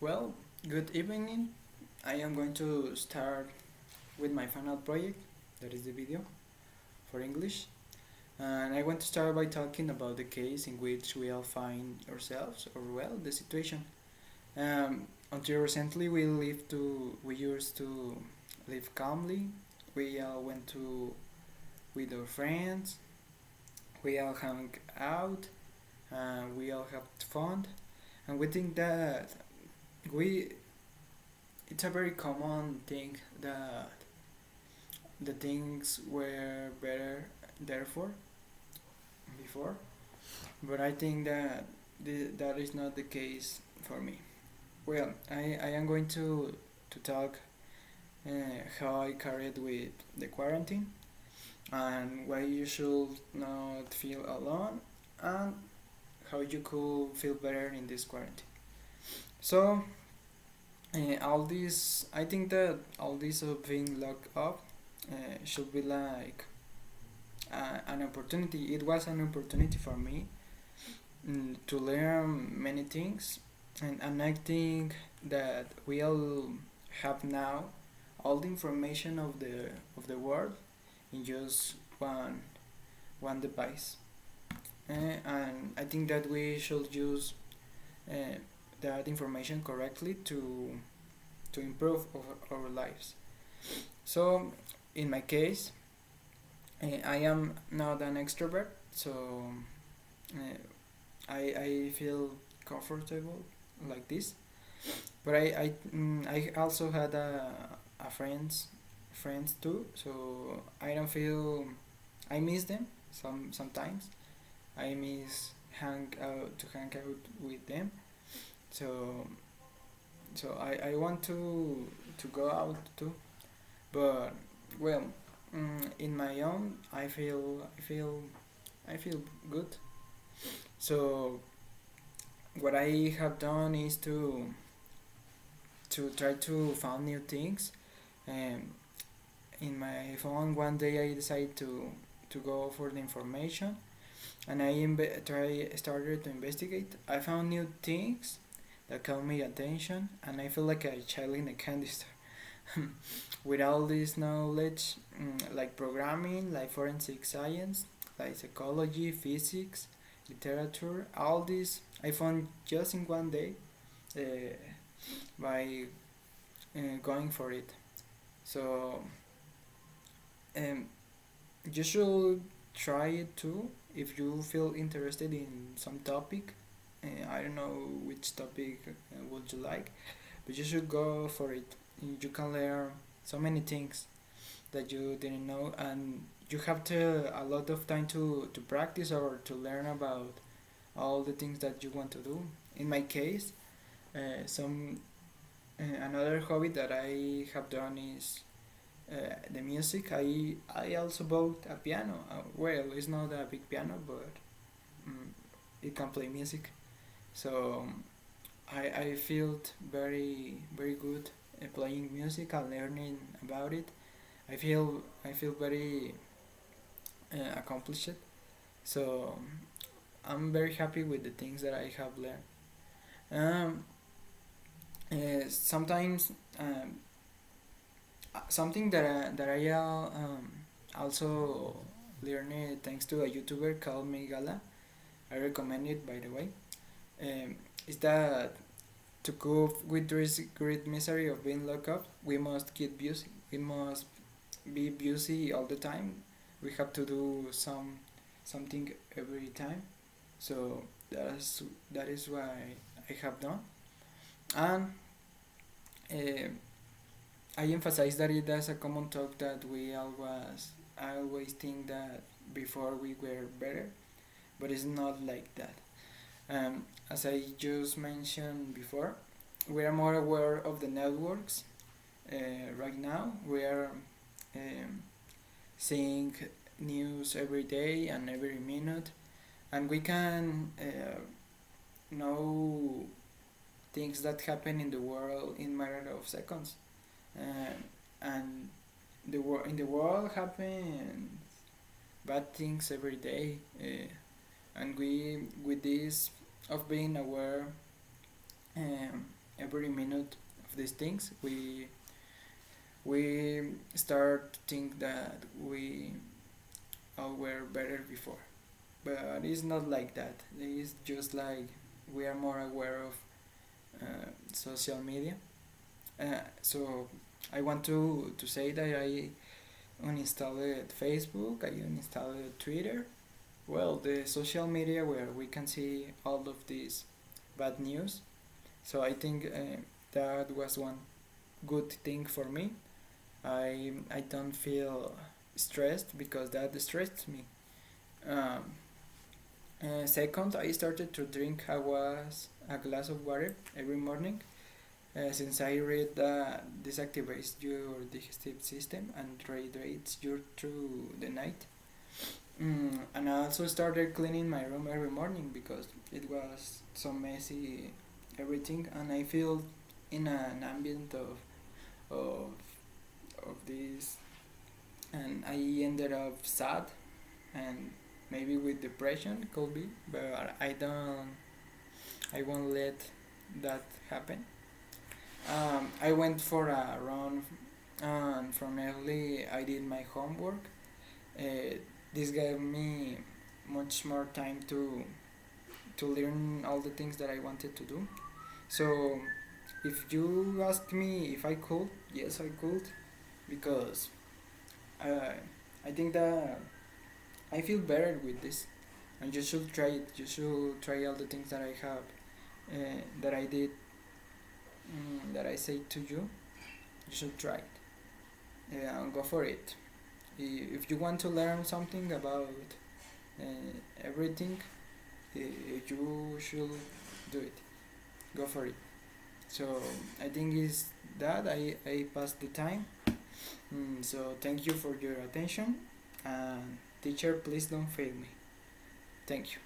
Well, good evening. I am going to start with my final project, that is the video for English. And I want to start by talking about the case in which we all find ourselves, or well, the situation. Until recently, we used to live calmly. We all went to with our friends. We all hung out. We all had fun, and we think that we it's a very common thing that the things were better therefore before, but I think that that is not the case for me. Well, I am going to talk how I carried with the quarantine and why you should not feel alone and how you could feel better in this quarantine. So all this, I think that all this of being locked up should be like an opportunity. It was an opportunity for me to learn many things, and I think that we all have now all the information of the world in just one device, and I think that we should use uh, that information correctly to improve our lives. So, in my case, I am not an extrovert, so I feel comfortable like this. But I also had a friends too, so I don't feel I miss them sometimes. I miss hang out with them. So I want to go out too, but well, in my own I feel good. So what I have done is to try to find new things. Um, in my phone, one day I decided to go for the information, and started to investigate. I found new things that caught my attention, and I feel like a child in a candy store. With all this knowledge, like programming, like forensic science, like psychology, physics, literature, all this I found just in one day uh, by going for it. So um, you should try it too if you feel interested in some topic. I don't know which topic would you like, but you should go for it. You can learn so many things that you didn't know, and you have to a lot of time to practice or to learn about all the things that you want to do. In my case, some another hobby that I have done is the music. I also bought a piano. Well, it's not a big piano, but it can play music. So I felt very good playing music and learning about it. I feel very accomplished. So I'm very happy with the things that I have learned. Um, Sometimes something that I also learned thanks to a YouTuber called Megala. I recommend it, by the way. Is that to cope with this great misery of being locked up, we must get busy. We must be busy all the time. We have to do something every time. So that is why I have done, and uh, I emphasize that it is a common talk that I always think that before we were better, but it's not like that. As I just mentioned before, we are more aware of the networks. Right now, we are um, seeing news every day and every minute, and we can know things that happen in the world in matter of seconds. Um, and in the world happen bad things every day, and we with this of being aware um, every minute of these things, we start to think that we all were better before, but it's not like that. It's just like we are more aware of social media. So I want to say that I uninstalled Facebook, I uninstalled Twitter. Well, the social media where we can see all of these bad news. So I think that was one good thing for me. I don't feel stressed because that stressed me. Um, Second, I started to drink a glass of water every morning. Since I read that this activates your digestive system and rehydrates you through the night. And I also started cleaning my room every morning because it was so messy, everything, and I feel in an ambient of of this, and I ended up sad and maybe with depression could be, but I won't let that happen. I went for a run, and from early I did my homework. This gave me much more time to learn all the things that I wanted to do. So, if you ask me if I could, yes, I could, because uh, I think that I feel better with this, and you should try it. You should try all the things that I have, that I did, that I say to you. You should try it. And go for it. If you want to learn something about everything, you should do it. Go for it. So I think is that I passed the time. So thank you for your attention, and teacher, please don't fail me. Thank you.